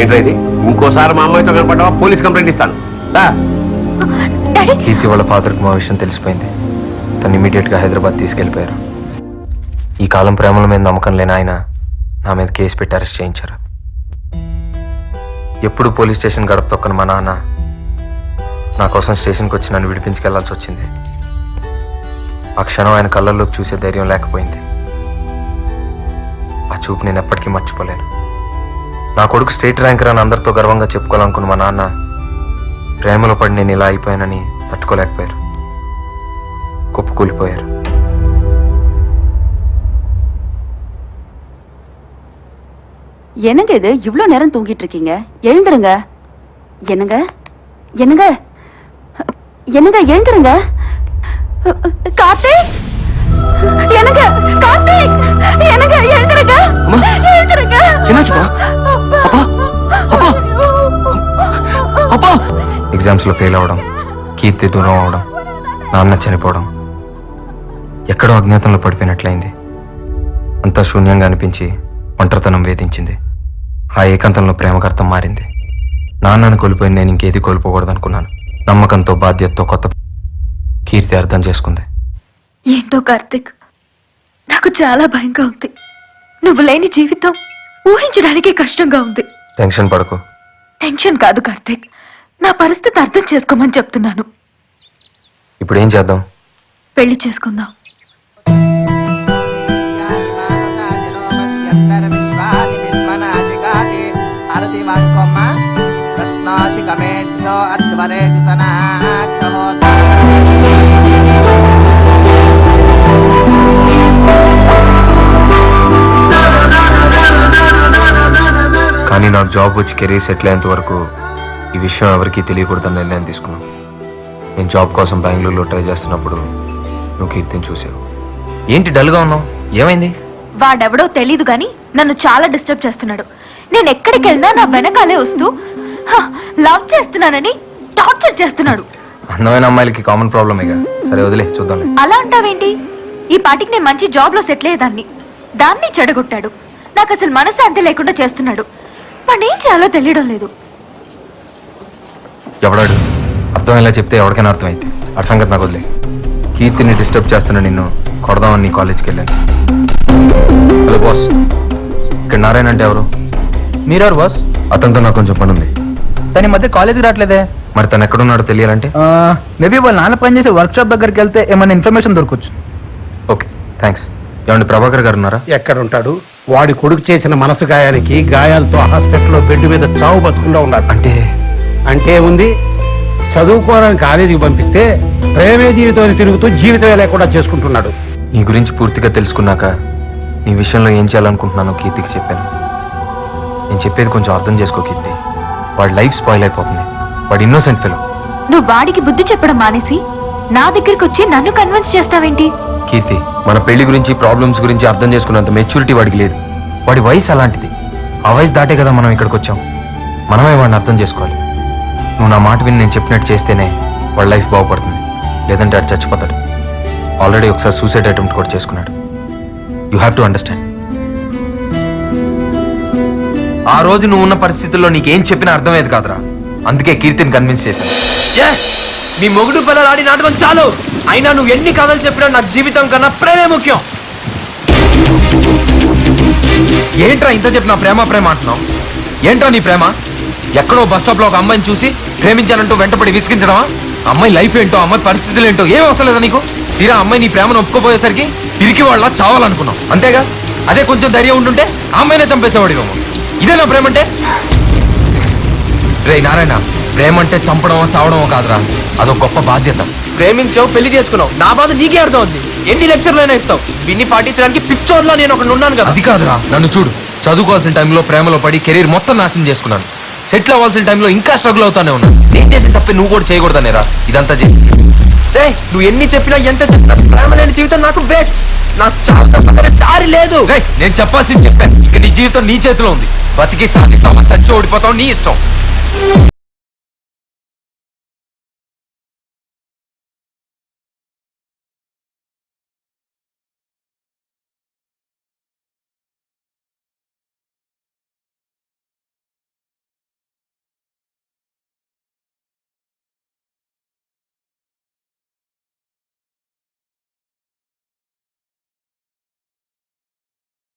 ఏంట్రా ఇది? ఇంకోసారి మా అమ్మాయితో కనపడ్డావా పోలీస్ కంప్లైంట్ ఇస్తాను. కీర్తి వాళ్ళ ఫాదర్కి మా విషయం తెలిసిపోయింది. తను ఇమీడియట్గా హైదరాబాద్ తీసుకెళ్ళిపోయారు. ఈ కాలం ప్రేమల మీద నమ్మకం లేని ఆయన నా మీద కేసు పెట్టి అరెస్ట్ చేయించారు. ఎప్పుడు పోలీస్ స్టేషన్ గడప తొక్కని మా నాన్న నా కోసం స్టేషన్కి వచ్చి నన్ను విడిపించుకెళ్లాల్సి వచ్చింది. ఆ క్షణం ఆయన కళ్ళల్లోకి చూసే ధైర్యం లేకపోయింది. ఆ చూపు నేను ఎప్పటికీ మర్చిపోలేను. నా కొడుకు స్టేట్ ర్యాంకర్ అని అందరితో గర్వంగా చెప్పుకోవాలనుకున్న మా నాన్న ప్రేమలో పడి నేను ఇలా అయిపోయానని తట్టుకోలేకపోయారు. కుప్పకూలిపోయారు. என்னங்க இது இவ்வளோ நேரம் தூங்கிட்டு இருக்கீங்க? எழுந்துருங்க. என்னங்க என்னங்க என்னங்க எழுந்துருங்க. கார்த்திக் என்னங்க கார்த்திக் என்னங்க எழுந்துருங்க. எழுந்துருங்க. என்னாச்சுப்பா? அப்பா அப்பா அப்பா ఎగ్జామ్స్లో ఫెయిల్ అవడం, కీర్తి దూరం అవడం, నాన్న చనిపోవడం, ఎక్కడో అజ్ఞాతంలో పడిపోయినట్లయింది. అంతా శూన్యంగా అనిపించి ఒంటరితనం వేధించింది. ఆ ఏకాంతంలో ప్రేమకర్థం మారింది. నాన్నను కోల్పోయి నేను ఇంకేది కోల్పోకూడదు అనుకున్నాను. నమ్మకంతో బాధ్యతతో కొత్త కీర్తి అర్థం చేసుకుంది. ఏంటో కార్తిక్, నాకు చాలా భయంగా ఉంది. నువ్వు లేని జీవితం ఊహించడానికే కష్టంగా ఉంది. టెన్షన్ పడకు. టెన్షన్ కాదు కార్తిక్, నా పరిస్థితి అర్థం చేసుకోమని చెప్తున్నాను. ఇప్పుడు ఏం చేద్దాం? పెళ్లి చేసుకుందాం. కానీ నాకు జాబ్ వచ్చి కెరీర్ సెటిల్ అయ్యేంత వరకు ఈ విషయం ఎవరికీ తెలియకూడదని నిర్ణయం తీసుకున్నాను. నేను జాబ్ కోసం బెంగళూరులో ట్రై చేస్తున్నప్పుడు నువ్వు కీర్తిని చూసావు. ఏంటి డల్గా ఉన్నావు? ఏమైంది? వాడెవడో తెలీదు గాని నన్ను చాలా డిస్టర్బ్ చేస్తున్నాడు. నేను ఎక్కడికి వెళ్ళినా నా వెనకాలే వస్తూ లవ్ చేస్తున్నానని టార్చర్ చేస్తున్నాడు. అందమైన అమ్మాయిలకి కామన్ ప్రాబ్లమేగా. సరే వదిలే, చూద్దాం. అలా అంటావేంటి? ఈ పాటికి నేను మంచి జాబ్ లో సెటిల్ అయ్యేదాన్ని. దాన్ని చెడగొట్టాడు. నాకు అసలు మనశ్శాంతి లేకుండా చేస్తున్నాడు. వాడిని ఏం చేయాలో తెలియడం లేదు. ఎవడాడు? అర్థమయ్యేలా చెప్తే ఎవరికైనా అర్థమైంది. ఆ సంగతి నాకు వదిలే. కీర్తిని డిస్టర్బ్ చేస్తున్నా నిన్ను కొడదామని నీ కాలేజ్కి వెళ్ళాను. హలో బాస్, ఇక్కడ నారాయణ అంటే ఎవరు? మీరెవరు బాస్? అతనితో నాకు కొంచెం పని ఉంది. తన మధ్య కాలేజీకి రావట్లేదే. మరి తను ఎక్కడున్నాడో తెలియాలంటే మేబీ వాళ్ళ నాన్న పనిచేసే వర్క్ షాప్ దగ్గరికి వెళ్తే ఏమైనా ఇన్ఫర్మేషన్ దొరకచ్చు. Okay, thanks. ఏమండి ప్రభాకర్ గారు ఉన్నారా? ఎక్కడ ఉంటాడు? వాడి కొడుకు చేసిన మనసు గాయానికి గాయాలతో హాస్పిటల్లో బెడ్ మీద చావు బతుకుండా ఉన్నాడు. అంటే ఉంది, చదువుకోవడానికి కాలేజీకి పంపిస్తే ప్రేమే జీవితాన్ని తిరుగుతూ జీవితమే లేకుండా చేసుకుంటున్నాడు. నీ గురించి పూర్తిగా తెలుసుకున్నాక నీ విషయంలో ఏం చేయాలనుకుంటున్నానో కీర్తికి చెప్పాను. నేను చెప్పేది కొంచెం అర్థం చేసుకో కీర్తి. వాడి లైఫ్ స్పాయిల్ అయిపోతుంది. వాడు ఇన్నోసెంట్ ఫెలో. నువ్వు వాడికి బుద్ధి చెప్పడం మానేసి నా దగ్గరికి వచ్చి నన్ను కన్విన్స్ చేస్తావేంటి? కీర్తి, మన పెళ్లి గురించి ప్రాబ్లమ్స్ గురించి అర్థం చేసుకున్నంత మెచ్యూరిటీ వాడికి లేదు. వాడి వయసు అలాంటిది. ఆ వయసు దాటే కదా మనం ఇక్కడికి వచ్చాం. మనమే వాడిని అర్థం చేసుకోవాలి. నువ్వు నా మాట విని నేను చెప్పినట్టు చేస్తేనే వాడి లైఫ్ బాగుపడుతుంది. లేదంటే వాడు చచ్చిపోతాడు. ఆల్రెడీ ఒకసారి సూసైడ్ అటెంప్ట్ కూడా చేసుకున్నాడు. You have to understand. ఆ రోజు నువ్వు ఉన్న పరిస్థితుల్లో నీకేం చెప్పినా అర్థమయ్యేది కాదురా. అందుకే కీర్తిని కన్విన్స్ చేశాను. మీ మొగుడు పిల్లలు ఆడి నాటకం చాలు. అయినా నువ్వు ఎన్ని కథలు చెప్పినా నాకు జీవితం కన్నా ప్రేమే ముఖ్యం. ఏంట్రా ఇంత చెప్పినా ప్రేమ ప్రేమ అంటున్నావు? ఏంట్రా నీ ప్రేమ? ఎక్కడో బస్ స్టాప్ లో ఒక అమ్మాయిని చూసి ప్రేమించానంటూ వెంటపడి విసిగించడమా? అమ్మాయి లైఫ్ ఏంటో, అమ్మాయి పరిస్థితులు ఏంటో ఏం అవసరం లేదా నీకు? తీరా అమ్మాయి నీ ప్రేమను ఒప్పుకోపోయేసరికి పిరికి వాళ్ళ చావాలనుకున్నావు అంతేగా? అదే కొంచెం ధైర్యం ఉంటుంటే అమ్మాయినే చంపేసేవాడివేమో. ఇదేనా ప్రేమ అంటే? రే నారాయణ, ప్రేమ అంటే చంపడమో చావడమో కాదురా, అదో గొప్ప బాధ్యత. ప్రేమించావు, పెళ్లి చేసుకున్నావు, నా బాధ నీకే అర్థం అవుతుంది. ఎన్ని లెక్చర్లు అయినా ఇస్తావు. వీన్ని పాటించడానికి పిక్చర్లో నేను ఒకటి ఉన్నాను కదా. అది కాదురా, నన్ను చూడు. చదువుకోవాల్సిన టైంలో ప్రేమలో పడి కెరీర్ మొత్తం నాశనం చేసుకున్నాను. సెటిల్ అవ్వాల్సిన టైంలో ఇంకా స్ట్రగుల్ అవుతానే ఉన్నాను. నేను చేసిన తప్పే నువ్వు కూడా చేయకూడదనేరా ఇదంతా చేసి. నువ్వు ఎన్ని చెప్పినా ఎంత చెప్పినా ప్రేమ లేని జీవితం నాకు వేస్ట్. నాకు చాలా దారి లేదు. నేను చెప్పాల్సింది చెప్పాను. ఇక నీ జీవితం నీ చేతిలో ఉంది. బతికి సాధిస్తావా, చచ్చి ఓడిపోతావు, నీ ఇష్టం.